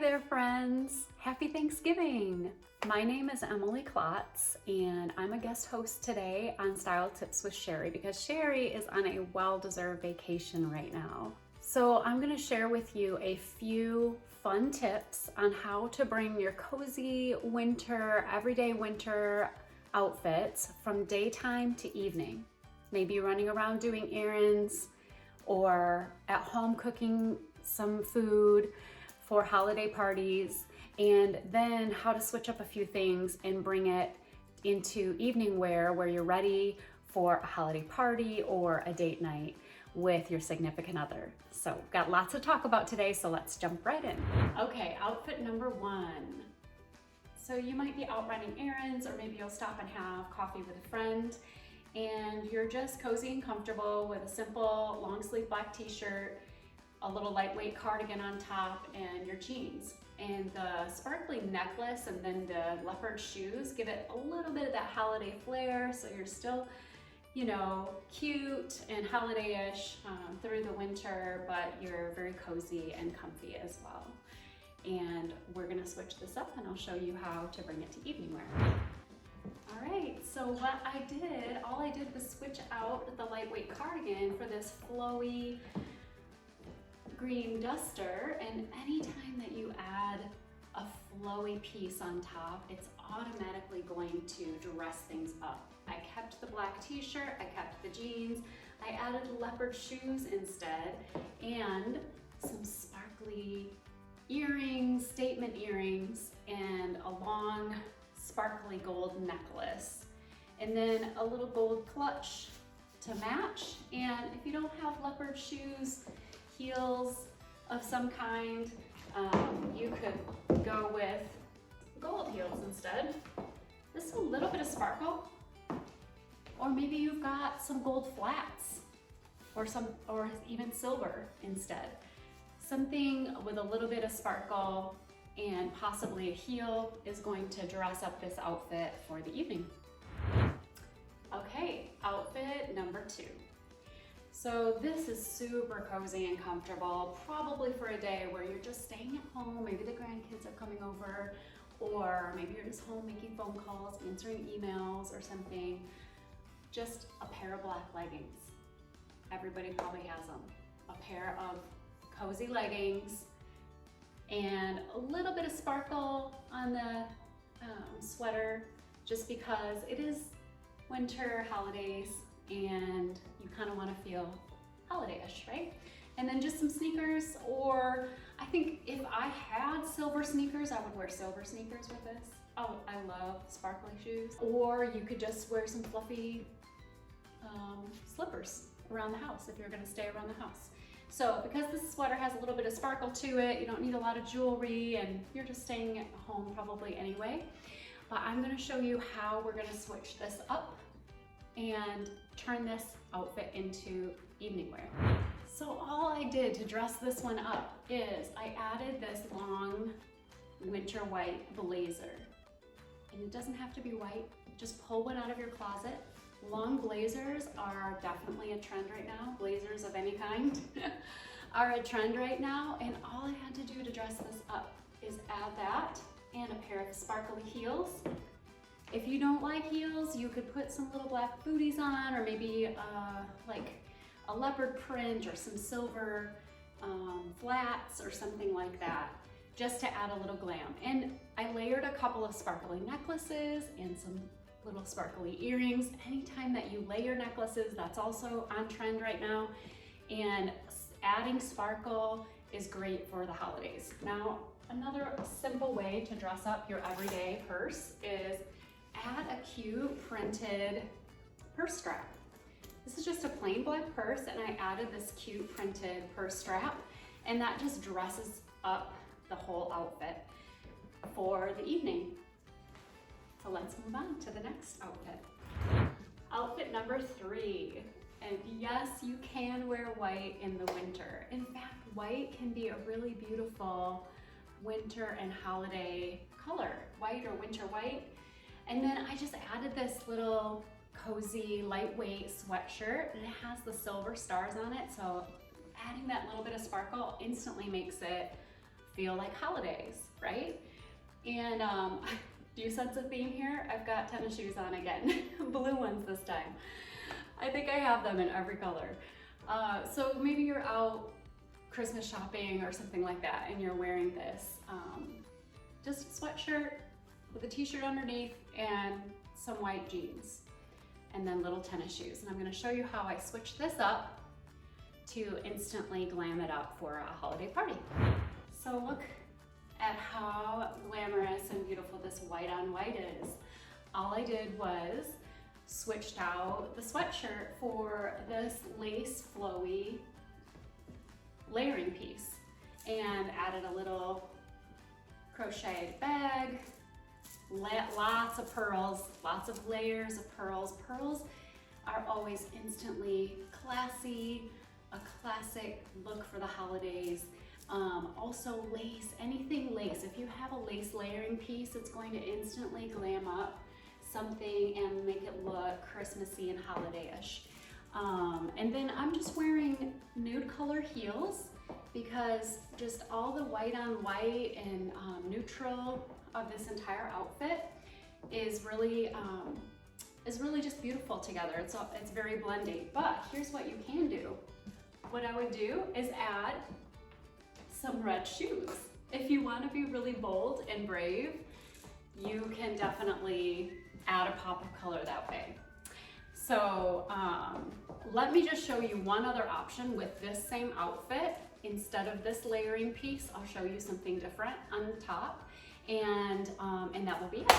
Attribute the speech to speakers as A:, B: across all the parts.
A: there, friends. Happy Thanksgiving. My name is Emily Klotz, and I'm a guest host today on Style Tips with Sherry because Sherry is on a well-deserved vacation right now. So I'm going to share with you a few fun tips on how to bring your cozy winter, everyday winter outfits from daytime to evening. Maybe running around doing errands or at home cooking some food for holiday parties, and then how to switch up a few things and bring it into evening wear where you're ready for a holiday party or a date night with your significant other. So got lots to talk about today, so let's jump right in. Okay, outfit number one. So you might be out running errands, or maybe you'll stop and have coffee with a friend, and you're just cozy and comfortable with a simple long sleeve black t-shirt, a little lightweight cardigan on top, and your jeans. And the sparkly necklace and then the leopard shoes give it a little bit of that holiday flair, so you're still, you know, cute and holiday-ish through the winter, but you're very cozy and comfy as well. And we're gonna switch this up and I'll show you how to bring it to evening wear. All right, so what all I did was switch out the lightweight cardigan for this flowy green duster, and anytime that you add a flowy piece on top, it's automatically going to dress things up. I kept the black t-shirt, I kept the jeans, I added leopard shoes instead, and some sparkly earrings, statement earrings, and a long sparkly gold necklace, and then a little gold clutch to match. And if you don't have leopard shoes, heels of some kind, you could go with gold heels instead. Just a little bit of sparkle, or maybe you've got some gold flats, or even silver instead. Something with a little bit of sparkle and possibly a heel is going to dress up this outfit for the evening. Okay, outfit number two. So this is super cozy and comfortable, probably for a day where you're just staying at home, maybe the grandkids are coming over, or maybe you're just home making phone calls, answering emails or something. Just a pair of black leggings. Everybody probably has them. A pair of cozy leggings and a little bit of sparkle on the sweater, just because it is winter, holidays, and you kind of want to feel holiday-ish, right? And then just some sneakers, or I think if I had silver sneakers, I would wear silver sneakers with this. Oh, I love sparkly shoes. Or you could just wear some fluffy slippers around the house if you're gonna stay around the house. So because this sweater has a little bit of sparkle to it, you don't need a lot of jewelry, and you're just staying at home probably anyway. But I'm gonna show you how we're gonna switch this up and turn this outfit into evening wear. So all I did to dress this one up is I added this long winter white blazer. And it doesn't have to be white, just pull one out of your closet. Long blazers are definitely a trend right now. Blazers of any kind are a trend right now. And all I had to do to dress this up is add that and a pair of sparkly heels. If you don't like heels, you could put some little black booties on, or maybe like a leopard print or some silver flats or something like that, just to add a little glam. And I layered a couple of sparkly necklaces and some little sparkly earrings. Anytime that you layer necklaces, that's also on trend right now. And adding sparkle is great for the holidays. Now, another simple way to dress up your everyday purse is add a cute printed purse strap. This is just a plain black purse, and I added this cute printed purse strap, and that just dresses up the whole outfit for the evening. So let's move on to the next outfit. Outfit number three. And yes, you can wear white in the winter. In fact, white can be a really beautiful winter and holiday color, white or winter white. And then I just added this little cozy, lightweight sweatshirt, and it has the silver stars on it. So adding that little bit of sparkle instantly makes it feel like holidays, right? And do you sense a theme here? I've got tennis shoes on again, blue ones this time. I think I have them in every color. So maybe you're out Christmas shopping or something like that and you're wearing this. Just a sweatshirt with a t-shirt underneath and some white jeans and then little tennis shoes. And I'm gonna show you how I switch this up to instantly glam it up for a holiday party. So look at how glamorous and beautiful this white on white is. All I did was switched out the sweatshirt for this lace flowy layering piece and added a little crocheted bag, lots of pearls, lots of layers of pearls. Pearls are always instantly classy, a classic look for the holidays. Also lace, anything lace. If you have a lace layering piece, it's going to instantly glam up something and make it look Christmassy and holiday-ish. And then I'm just wearing nude color heels because just all the white on white and neutral of this entire outfit is really just beautiful together. It's very blending. But here's what you can do. What I would do is add some red shoes. If you want to be really bold and brave, you can definitely add a pop of color that way. So let me just show you one other option with this same outfit. Instead of this layering piece, I'll show you something different on top, and that will be it.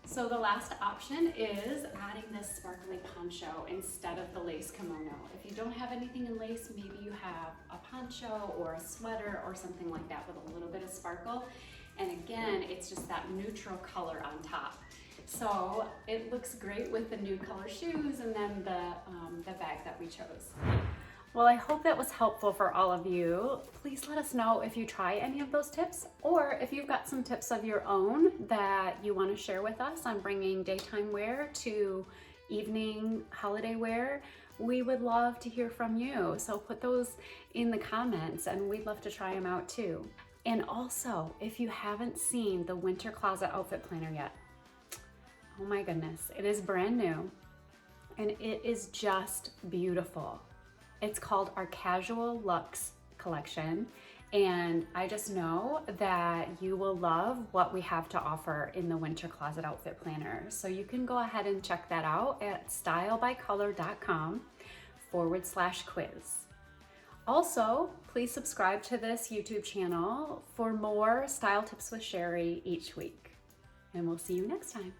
A: So the last option is adding this sparkly poncho instead of the lace kimono. If you don't have anything in lace, maybe you have a poncho or a sweater or something like that with a little bit of sparkle. And again, it's just that neutral color on top. So it looks great with the nude color shoes and then the bag that we chose. Well, I hope that was helpful for all of you. Please let us know if you try any of those tips or if you've got some tips of your own that you want to share with us on bringing daytime wear to evening holiday wear. We would love to hear from you. So put those in the comments and we'd love to try them out too. And also, if you haven't seen the Winter Closet Outfit Planner yet, oh my goodness, it is brand new and it is just beautiful. It's called our Casual Looks collection, and I just know that you will love what we have to offer in the Winter Closet Outfit Planner. So you can go ahead and check that out at stylebycolor.com/quiz. Also, please subscribe to this YouTube channel for more style tips with Sherry each week. And we'll see you next time.